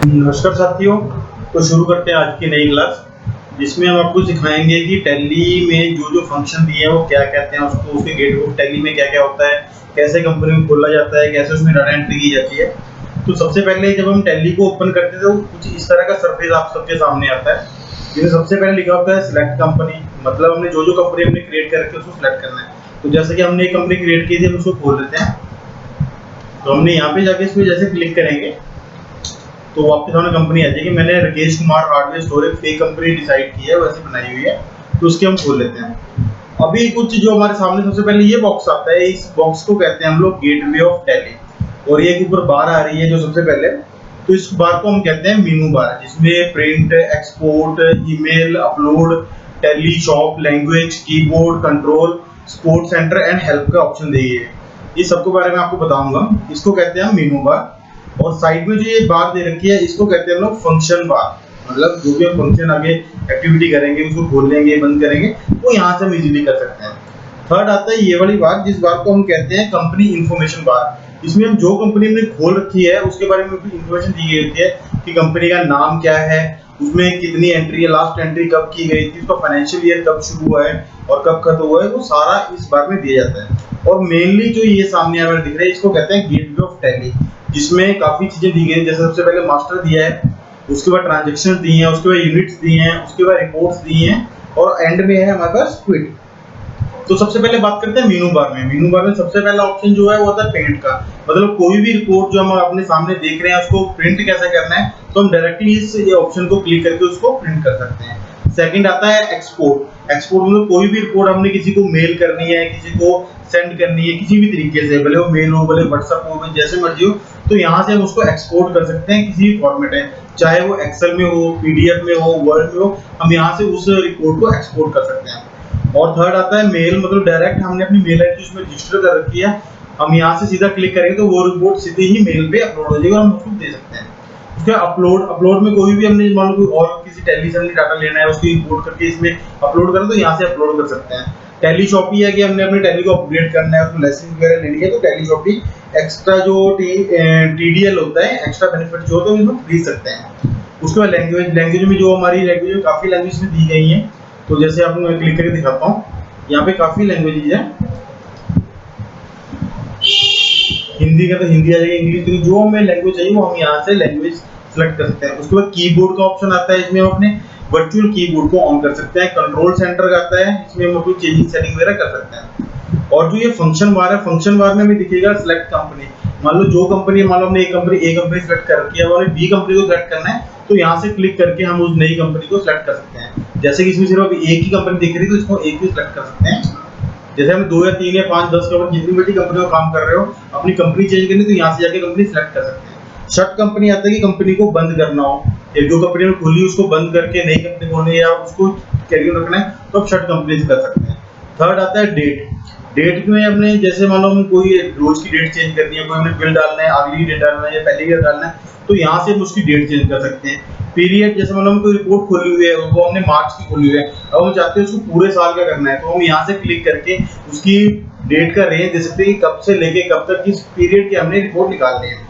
नमस्कार साथियों। तो शुरू करते हैं आज की नई क्लास, जिसमें हम आपको सिखाएंगे कि टैली में जो जो फंक्शन दिए हैं वो क्या कहते हैं, उसको उसके गेटवे ऑफ टैली में क्या क्या होता है, कैसे कंपनी में खोला जाता है, कैसे उसमें डाटा एंट्री की जाती है। तो सबसे पहले जब हम टैली को ओपन करते हैं तो कुछ इस तरह का सरफेस आप सबके सामने आता है, जिसमें सबसे पहले लिखा होता है सिलेक्ट कंपनी। मतलब हमने जो जो कंपनी हमने क्रिएट करके उसको सिलेक्ट करना है। तो जैसे कि हमने एक कंपनी क्रिएट की थी, हम उसको खोल लेते हैं। तो हमने यहाँ पे जाके इसमें जैसे क्लिक करेंगे तो आपके सामने कंपनी आ जाएगी। मैंने Rakesh Kumar hardware storage fake company decide की है, वैसे बनाई हुई है। तो उसके हम खोल लेते हैं। अभी कुछ जो हमारे सामने सबसे पहले ये बॉक्स आता है, इस बॉक्स को कहते हैं हम लोग गेटवे ऑफ टैली। और ये ऊपर बार आ रही है जो सबसे पहले, तो इस बार को हम कहते हैं मेनू बार, जिसमें print, export, email, upload, tally shop, language, keyboard, control, support centre and help का ऑप्शन दिए है। ये सबके बारे में आपको बताऊंगा। इसको कहते हैं मेनू बार। और साइड में जो ये बार दे रखी है इसको कहते हैं हम लोग फंक्शन बार। मतलब जो भी हम फंक्शन आगे एक्टिविटी करेंगे, उसको खोल लेंगे, बंद करेंगे, तो यहाँ से हम इजीली कर सकते हैं। थर्ड आता है ये वाली बार, जिस बार को हम कहते हैं कंपनी इंफॉर्मेशन बार। इसमें हम जो कंपनी हमने खोल रखी है उसके बारे में इंफॉर्मेशन दी गई होती है कि कंपनी का नाम क्या है, उसमें कितनी एंट्री है, लास्ट एंट्री कब की गई थी, उसका फाइनेंशियल ईयर कब शुरू हुआ है और कब खत्म हुआ है, वो सारा इस बार में दिया जाता है। और मेनली जो ये सामने हमें दिख रहा है इसको कहते हैं गेटवे ऑफ टैली, जिसमें काफी चीजें दी गई। जैसे सबसे पहले मास्टर दिया है, उसके बाद ट्रांजेक्शन दी है, उसके बाद यूनिट्स दी हैं, उसके बाद रिपोर्ट्स दी हैं, और एंड में है हमारे पास क्विट। तो सबसे पहले बात करते हैं मेनू बार में। मेनू बार में सबसे पहला ऑप्शन जो है वो होता है प्रिंट का। मतलब कोई भी रिपोर्ट जो हम अपने सामने देख रहे हैं उसको प्रिंट कैसे करना है, तो हम डायरेक्टली इस ऑप्शन को क्लिक करके उसको प्रिंट कर सकते हैं। सेकंड आता है एक्सपोर्ट। एक्सपोर्ट मतलब कोई भी रिपोर्ट हमने किसी को मेल करनी है, किसी को सेंड करनी है, किसी भी तरीके से, भले वो मेल हो, भले व्हाट्सएप हो, जैसे मर्जी हो, तो यहाँ से हम उसको एक्सपोर्ट कर सकते हैं किसी भी फॉर्मेट में, चाहे वो एक्सेल में हो, पीडीएफ में हो, वर्ड में हो, हम यहाँ से उस रिपोर्ट को एक्सपोर्ट कर सकते हैं। और थर्ड आता है मेल। मतलब डायरेक्ट हमने अपनी मेल आईडी उसमें रजिस्टर कर रखी है, हम यहाँ से सीधा क्लिक करेंगे तो वो रिपोर्ट सीधे ही मेल पे अपलोड हो जाएगी और हम उसको दे सकते हैं। उसके अपलोड में कोई भी हमने मान लो कोई और किसी टैली से हमने डाटा लेना है, उसको इंपोर्ट करके इसमें अपलोड करें तो यहाँ से अपलोड कर सकते हैं। टैली शॉपी है कि हमने अपने टैली को अपग्रेड करना है, उसको लाइसेंस वगैरह लेनी है, तो टैली शॉपी एक्स्ट्रा जो टीडीएल होता है, एक्स्ट्रा बेनिफिट जो होता है उसको खरीद सकते हैं। उसके बाद लैंग्वेज में जो हमारी लैंग्वेज में काफी लैंग्वेज में दी गई है। तो जैसे आपको मैं क्लिक करके दिखाता हूँ, यहाँ पे काफी लैंग्वेजेज है। हिंदी का तो हिंदी आ जाएगी, इंग्लिश की जो हमें लैंग्वेज चाहिए वो हम यहाँ से लैंग्वेज सेलेक्ट कर सकते हैं। उसके बाद कीबोर्ड का ऑप्शन आता है, इसमें हम अपने वर्चुअल कीबोर्ड को ऑन कर सकते हैं। कंट्रोल सेंटर का आता है, इसमें हम अपनी चेंजिंग सेटिंग वगैरह कर सकते हैं। और जो ये फंक्शन बार है, फंक्शन बार में हमें दिखेगा सिलेक्ट कंपनी। मान लो जो कंपनी, मान लो हमने ए कंपनी सेलेक्ट कर रखी है, हमें बी कंपनी को सिलेक्ट करना है, तो यहाँ से क्लिक करके हम उस नई कंपनी को सिलेक्ट कर सकते हैं। जैसे कि इसमें सिर्फ अभी एक ही कंपनी दिख रही है तो इसको एक भी सिलेक्ट कर सकते हैं। जैसे हम 2 या 3 या 5 10 कंपनी जितनी बड़ी कंपनी में काम कर रहे हो, अपनी कंपनी चेंज करनी तो यहाँ से जाके कंपनी सिलेक्ट कर सकते हैं। शट कंपनी आता है कि कंपनी को बंद करना हो, या जो कंपनी में खुली उसको बंद करके नई कंपनी खोलनी या उसको कैरी रखना है तो आप शट कंपनी से कर सकते हैं। थर्ड आता है डेट। डेट में हमने जैसे मान लो हम कोई रोज की डेट चेंज करनी है, कोई हमने बिल डालना है, अगली डेट डालना है या पहले डेट डालना है, तो यहाँ से हम उसकी डेट चेंज कर सकते हैं। पीरियड, जैसे मतलब हम कोई रिपोर्ट खोली हुई है, वो हमने मार्च की खोली हुई है, अब हम चाहते हैं उसको पूरे साल का करना है, तो हम यहाँ से क्लिक करके उसकी डेट का रेंज दे सकते हैं कि कब से लेके कब तक किस पीरियड की हमने रिपोर्ट निकालनी है।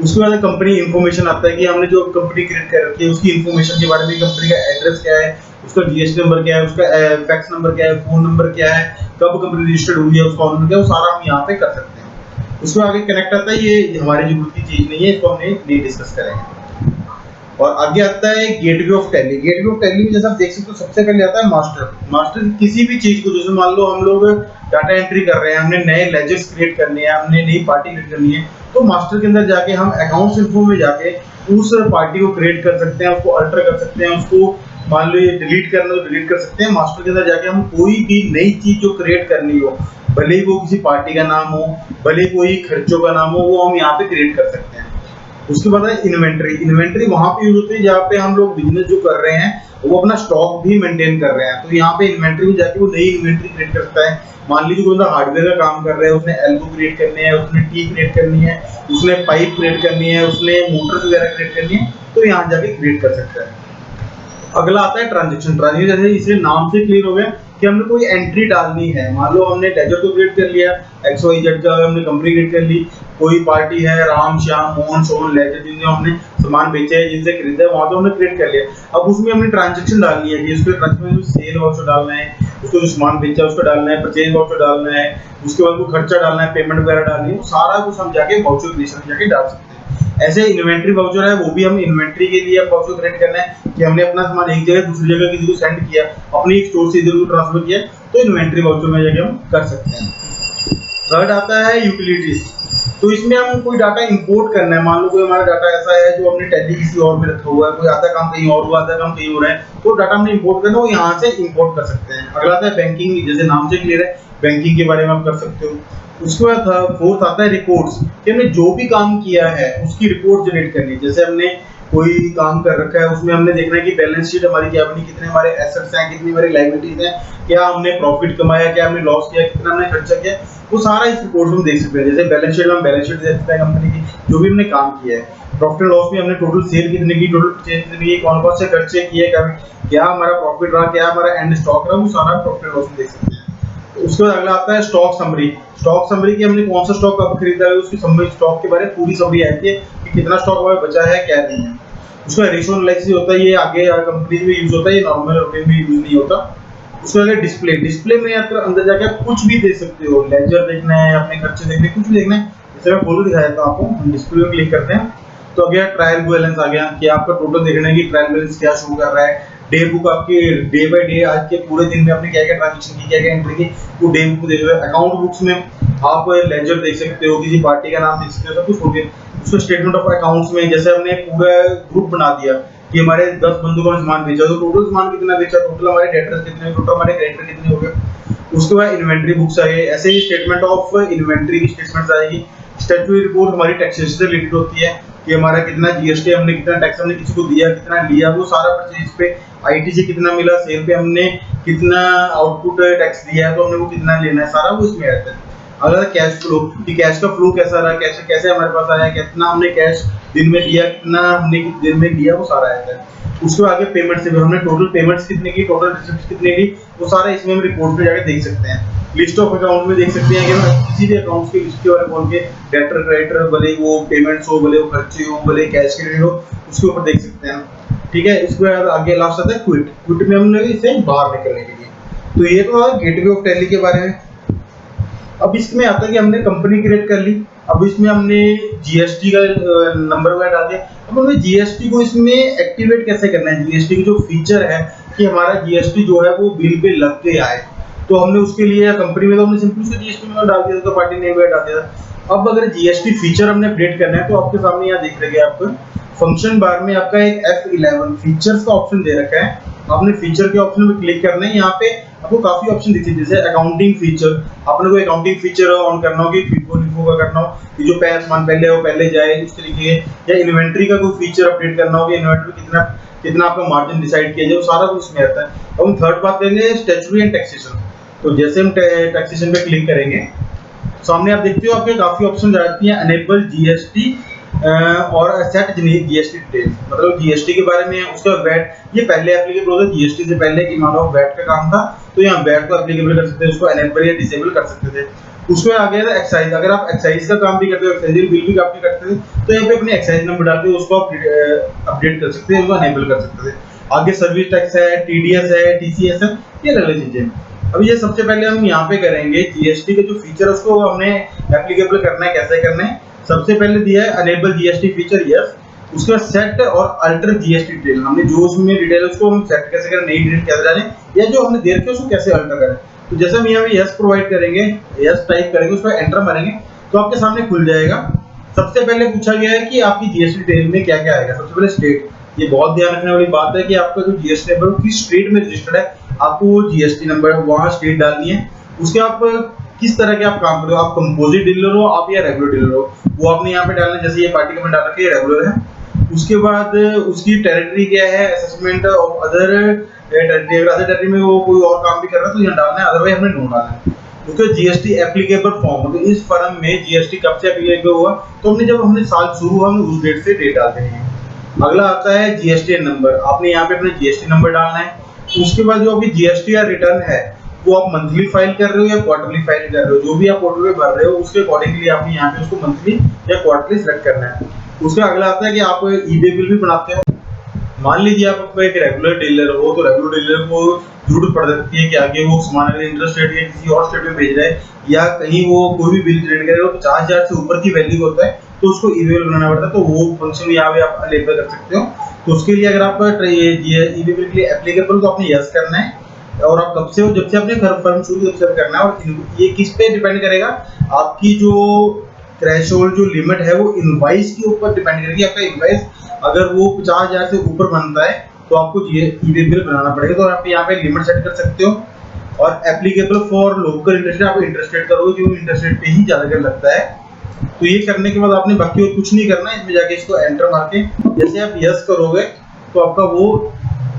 उसके बाद कंपनी इंफॉर्मेशन आता है कि हमने जो कंपनी क्रिएट कर रखी है उसकी इंफॉर्मेशन के बारे में, कंपनी का एड्रेस क्या है, उसका जीएसटी नंबर क्या है, उसका फैक्स नंबर क्या है, फोन नंबर क्या है, कब कंपनी रजिस्टर्ड हुई है, उसका ऑनर क्या है, वो सारा हम यहाँ पे कर सकते हैं। उसके आगे कनेक्ट आता है, ये हमारी जरूरत की चीज नहीं है, इसको हमने नहीं डिस्कस करेंगे। और आगे आता है gateway of tally. Gateway of tally में जैसा आप देख सकते हो सबसे पहले आता है मास्टर। मास्टर किसी भी चीज को, जैसे मान लो हम लोग डाटा एंट्री कर रहे हैं, हमने नए लेजर्स क्रिएट करने हैं, हमने नई पार्टी क्रिएट करनी है, तो मास्टर के अंदर जाके हम अकाउंट्स इन्फो में जाके उस पार्टी को क्रिएट कर सकते हैं, उसको अल्टर कर सकते हैं, उसको मान लो ये डिलीट करना तो डिलीट कर सकते हैं। मास्टर के अंदर जाके हम कोई भी नई चीज जो क्रिएट करनी हो, भले ही वो किसी पार्टी का नाम हो, भले कोई खर्चों का नाम हो, वो हम यहाँ पे क्रिएट कर सकते हैं। उसके बाद है इन्वेंटरी। इन्वेंटरी वहां पे यूज होती है जहाँ पे हम लोग बिजनेस जो कर रहे हैं वो अपना स्टॉक भी मेंटेन कर रहे हैं, तो यहाँ पे इन्वेंटरी में जाके वो नई इन्वेंटरी क्रिएट करता है। मान लीजिए कोई बंदा हार्डवेयर का काम कर रहा है, उसने एल्बो क्रिएट करनी है, उसने टी क्रिएट करनी है, उसने पाइप क्रिएट करनी है, उसने मोटर वगैरह क्रिएट करनी है, तो यहाँ जाके क्रिएट कर सकता है। अगला आता है ट्रांजेक्शन। ट्रांजेक्शन जैसे इसे नाम से क्लियर हो गया कि हमने कोई एंट्री डालनी है। मान लो हमने लेजर तो क्रिएट कर लिया, XYZ का हमने कंपनी क्रिएट कर ली, कोई पार्टी है राम श्याम मोहन सोहन लेजर जिनसे हमने सामान बेचे है, जिनसे खरीदा है, वहां तो हमने क्रिएट कर लिया। अब उसमें हमने ट्रांजेक्शन डालनी है कि उसके ट्रांजेक्शन में सेल वाउचर डालना है, उसको जो सामान बेचा है उसका डालना है, परचेज वाउचर डालना है, उसके बाद वो खर्चा डालना है, पेमेंट वगैरह डालनी है, सारा कुछ हम जाके वाउचर क्रिएशन में जाके डाल सकते हैं। ऐसे इन्वेंट्री वाउचर है, वो भी हम इन्वेंट्री के लिए वाउचर क्रिएट करना है कि हमने अपना सामान एक जगह दूसरी जगह किसी को सेंड किया, अपनी एक स्टोर से इधर को ट्रांसफर किया, तो इन्वेंट्री वाउचर में जाके हम कर सकते हैं। थर्ड आता है यूटिलिटीज। तो इसमें हम कोई डाटा इंपोर्ट करना है, मान लो कोई हमारा डाटा ऐसा है जो हमने टैली किसी और में रखा हुआ है, कोई आधा काम कहीं और हुआ, आधा काम कहीं हो रहा है, तो डाटा हमने इंपोर्ट करना है, वो यहाँ से इंपोर्ट कर सकते हैं। अगला आता है बैंकिंग, जैसे नाम से क्लियर है, बैंकिंग के बारे में आप कर सकते हो। उसके बाद फोर्थ आता है रिपोर्ट्स, कि हमने जो भी काम किया है उसकी रिपोर्ट जनरेट करनी है। जैसे हमने कोई काम कर रखा है, उसमें हमने देखना है कि बैलेंस शीट हमारी क्या बनी, कितने हमारे एसेट्स हैं, कितनी हमारी लायबिलिटीज हैं, क्या हमने प्रॉफिट कमाया, क्या हमने लॉस किया, कितना हमने खर्चा किया, वो सारा इस रिपोर्ट में हम देख सकते हैं। जैसे बैलेंस शीट में हम बैलेंस शीट देख सकते हैं कंपनी की, जो भी हमने काम किया है। प्रॉफिट एंड लॉस में हमने टोटल सेल कितने की, टोटल परचेज कितनी की, कौन कौन से खर्चे किए, क्या हमारा प्रॉफिट रहा, क्या हमारा एंड स्टॉक रहा, वो सारा प्रॉफिट एंड लॉस में देख सकते हैं। उसके बाद अगला आता है स्टॉक समरी। स्टॉक समरी की हमने कौन सा स्टॉक कब खरीदा है, उसकी समरी, स्टॉक के बारे में पूरी समरी आती है कि कितना स्टॉक हमारे बचा है, क्या नहीं है। उसका रेशियो एनालिसिस होता है, ये आगे कंपनी में यूज होता है, ये नॉर्मल रूटीन में यूज नहीं होता। उसके बाद डिस्प्ले, डिस्प्ले में आप अंदर जाके आप कुछ भी देख सकते हो, लेजर देखना है, अपने खर्चे देखने, कुछ भी देखना है। जैसे मैं फोटो दिखाया था आपको, हम डिस्प्ले में क्लिक करते हैं तो आ गया ट्रायल बैलेंस आ गया, कि आपका टोटल देखना है कि ट्रायल बैलेंस क्या शो कर रहा है। डे बुक आपकी डे बाय डे आज के पूरे दिन में आपने क्या क्या ट्रांजेक्शन की, क्या क्या एंट्री की, वो डे बुक देख रहे हो। अकाउंट बुक्स में आप लेजर देख सकते हो, किसी पार्टी का नाम देख सकते हो, सब कुछ हो गया। उसमें स्टेटमेंट ऑफ अकाउंट्स में जैसे हमने पूरा ग्रुप बना दिया कि हमारे 10 बंदों को सामान बेचा, तो टोटल सामान कितना बेचा, टोटल हमारे डेटर्स कितने, टोटल हमारे क्रेडिटर कितने हो गए। उसके बाद इन्वेंट्री बुक्स आ गए, ऐसे ही स्टेटमेंट ऑफ इन्वेंट्री की स्टेटमेंट्स आएगी। स्टैट्यूटरी रिपोर्ट हमारी टैक्सेशन से रिलेटेड होती है कि हमारा कितना जीएसटी, हमने कितना टैक्स हमने किसी को दिया, कितना लिया, वो सारा परचेज पे आईटीसी कितना मिला, सेल पे हमने कितना आउटपुट टैक्स दिया है, तो हमने वो कितना लेना है, सारा वो इसमें आता है। अगर कैश फ्लो, कि कैश का फ्लो कैसा रहा, कैसे कैसे हमारे पास आया, कितना हमने कैश दिन में दिया, कितना हमने दिन में लिया, वो सारा आता है। उसके आगे पेमेंट से भी हमने टोटल पेमेंट्स कितने की, टोटल रिसिप्ट कितने की, वो सारा इसमें हम रिपोर्ट पे जाकर देख सकते हैं। लिस्ट ऑफ अकाउंट में देख सकते हैं कि हम किसी भी अकाउंट्स की लिस्ट के बारे में बोल के, डेटर क्रेडिटर, भले वो पेमेंट्स हो, भले वो खर्चे हो, भले कैश क्रेडिट हो, उसके ऊपर देख सकते हैं। ठीक है, इसके बाद आगे लास्ट आता है क्विट। क्विट में हमने इसे बाहर निकलने के लिए। तो ये तो गेटवे ऑफ टैली के बारे में। अब इसमें आता है कि हमने कंपनी क्रिएट कर ली, अब इसमें हमने जीएसटी का नंबर वगैरह डाल दिया। अब हमें जीएसटी को इसमें एक्टिवेट कैसे करना है, जीएसटी की जो फीचर है कि हमारा जीएसटी जो है वो बिल पे लग के आए, तो हमने उसके लिए कंपनी में तो हमने सिंपल से जीएसटी नंबर डाल दिया था, तो पार्टी नेम डाल दिया था। अब अगर जीएसटी फीचर हमने अपडेट करना है, तो आपके सामने यहाँ देख रहे आपको फंक्शन बार में आपका एक F11 फीचर्स का ऑप्शन दे रखा है। आपने फीचर के ऑप्शन में क्लिक करना है, यहाँ पे आपको काफी ऑप्शन दिखते हैं, जैसे अकाउंटिंग फीचर, आपने कोई अकाउंटिंग फीचर ऑन करना हो कि फिफो लिफो का करना हो कि जो सामान पहले हो पहले जाए उस तरीके, या इन्वेंट्री का कोई फीचर अपडेट करना हो कि इन्वेंट्री कितना कितना आपका मार्जिन डिसाइड किया जाए, वो सारा कुछ इसमें आता है। अब हम थर्ड बात करेंगे स्टैट्यूटरी एंड टैक्सेशन। तो जैसे हम टैक्सेशन पे क्लिक करेंगे, सामने आप देखते हो आपके काफी ऑप्शन जाती हैं, अनेबल जीएसटी और सेट जीएसटी डिटेल, मतलब जीएसटी के बारे में, उसका वैट, ये पहले एप्लीकेबल होता है जीएसटी से पहले, कि मानो वैट का काम था तो यहाँ वैट को एप्लीकेबल कर सकते थे, उसको अनेबल या डिसेबल कर सकते थे। उसमें आ गया था एक्साइज, अगर आप एक्साइज का काम भी करते हो, एक्साइज बिल भी आपके करते थे, तो यहाँ पे अपने एक्साइज नंबर डाल के उसको आप अपडेट कर सकते हैं, उसको अनेबल कर सकते थे। आगे सर्विस टैक्स है, टीडीएस है, टीसीएस है, ये अलग चीजें। अब ये सबसे पहले हम यहाँ पे करेंगे जीएसटी के जो फीचर उसको हमने एप्लीकेबल करना है, कैसे करना है। सबसे पहले दिया है अनेबल जीएसटी फीचर, यस। उसके बाद सेट और अल्टर जीएसटी डिटेल, हमने जो उसमें डिटेल उसको हम सेट कैसे करें, नई डिटेल कैसे डालें, या जो हमने दे रखी है उसको कैसे अल्टर करें। तो जैसे हम यहाँ पे यस प्रोवाइड करेंगे, यस टाइप करेंगे, उस पर एंटर मारेंगे तो आपके सामने खुल जाएगा। सबसे पहले पूछा गया है कि आपकी जीएसटी डिटेल में क्या क्या आएगा। सबसे पहले स्टेट, ये बहुत ध्यान रखने वाली बात है कि आपका जो जीएसटी नंबर किस स्टेट में रजिस्टर्ड है, आपको वो जीएसटी नंबर वहाँ स्टेट डालनी है। उसके आप किस तरह के आप काम कर रहे हो, आप कंपोजिट डीलर हो आप या रेगुलर डीलर हो, वो आपने यहाँ पे डालना है। जैसे ये पार्टी का मैं डाल रखा है, रेगुलर है। उसके बाद उसकी टेरिटरी क्या है, असेसमेंट ऑफ अदर टेरिटरी, अगर अदर टेरिटरी में वो कोई और काम भी कर रहा है तो यहाँ डालना है, अदरवाइज हमने नो डालना है। क्योंकि जीएसटी एप्लीकेबल फॉर्म, मतलब इस फर्म में जीएसटी कब से एप्लीकेबल हुआ, तो हमने जब हमने साल शुरू हुआ हमने उस डेट से डेट डाल देनी है। अगला आता है जीएसटी नंबर, आपने यहाँ पे अपना जीएसटी नंबर डालना है। उसके बाद जो आपकी जीएसटी या रिटर्न है वो आप मंथली फाइल कर रहे हो या क्वार्टरली फाइल कर रहे हो, जो भी आप पोर्टल पे भर रहे हो उसके अकॉर्डिंगली आपने यहाँ पे उसको मंथली या क्वार्टरली सेलेक्ट करना है। उसका अगला आता है कि आप ईबे बिल भी बनाते हो। मान लीजिए आप एक रेगुलर डीलर हो, तो रेगुलर डीलर को जरूरत पड़ सकती है कि आगे वो सामान अगर इंटरेस्ट रेट या किसी और स्टेट में भेज रहा है या कहीं वो कोई भी बिल ट्रेड करे, 50,000 से ऊपर की वैल्यू होता है तो उसको ईबे बिल बनाना पड़ता है। तो वो फंक्शन यहाँ पे आप अवेलेबल कर सकते हो। तो उसके लिए अगर आप ईबे बिल के लिए एप्लीकेबल तो आपने यस करना है, और आप कब से हो, जब से आपने फर्म शुरू तब से करना है। और ये किस पे डिपेंड करेगा, आपकी जो थ्रेशोल्ड जो लिमिट है वो इनवॉइस के ऊपर डिपेंड करेगी। आपका इनवॉइस अगर वो 50,000 से ऊपर बनता है तो आपको ये ईबे बिल बनाना पड़ेगा। तो आप यहाँ पे लिमिट सेट कर सकते हो। और applicable for local interest rate आप इंटरेस्ट रेट करोगे क्योंकि इंटरेस्ट रेट पे ही ज्यादा लगता है। तो ये करने के बाद आपने बाकी और कुछ नहीं करना है, इसमें जाके इसको एंटर मार के जैसे आप यस करोगे तो आपका वो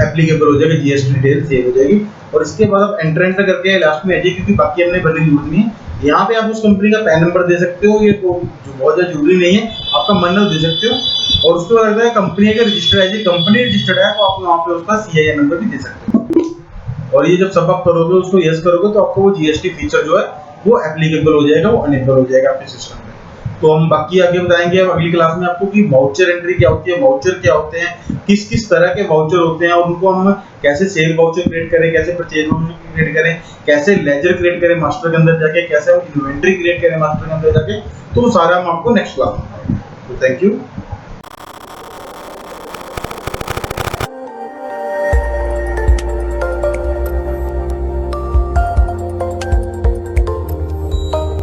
एप्लीकेबल हो जाएगा, जीएसटी डिटेल सेव हो जाएगी। और इसके बाद आप एंटर करके लास्ट में आ जाइए, क्योंकि बाकी हमने भरने की जरूरत नहीं है। यहाँ पे आप उस कंपनी का पैन नंबर दे सकते हो, ये तो बहुत ज्यादा जरूरी नहीं है, आपका मन दे सकते हो। और उसके बाद अगर कंपनी अगर रजिस्टर्ड है, कंपनी रजिस्टर्ड है, तो आप वहाँ पे उसका सीआईएन नंबर भी दे सकते हो। और ये जब सब आप करोगे, उसको यस करोगे, तो आपको वो जीएसटी फीचर जो है वो एप्लीकेबल हो जाएगा, वो अनेबल हो जाएगा आपके सिस्टम में। तो हम बाकी आगे बताएंगे अब अगली क्लास में आपको कि वाउचर एंट्री क्या होती है, वाउचर क्या होते हैं, किस किस तरह के वाउचर होते हैं, और उनको हम कैसे सेल वाउचर क्रिएट करें, कैसे परचेज वाउचर क्रिएट करें, कैसे लेजर क्रिएट करें मास्टर के अंदर जाके, कैसे हम इन्वेंट्री क्रिएट करें मास्टर के अंदर जाके। तो सारा हम आपको नेक्स्ट क्लास में बताएंगे। तो थैंक यू।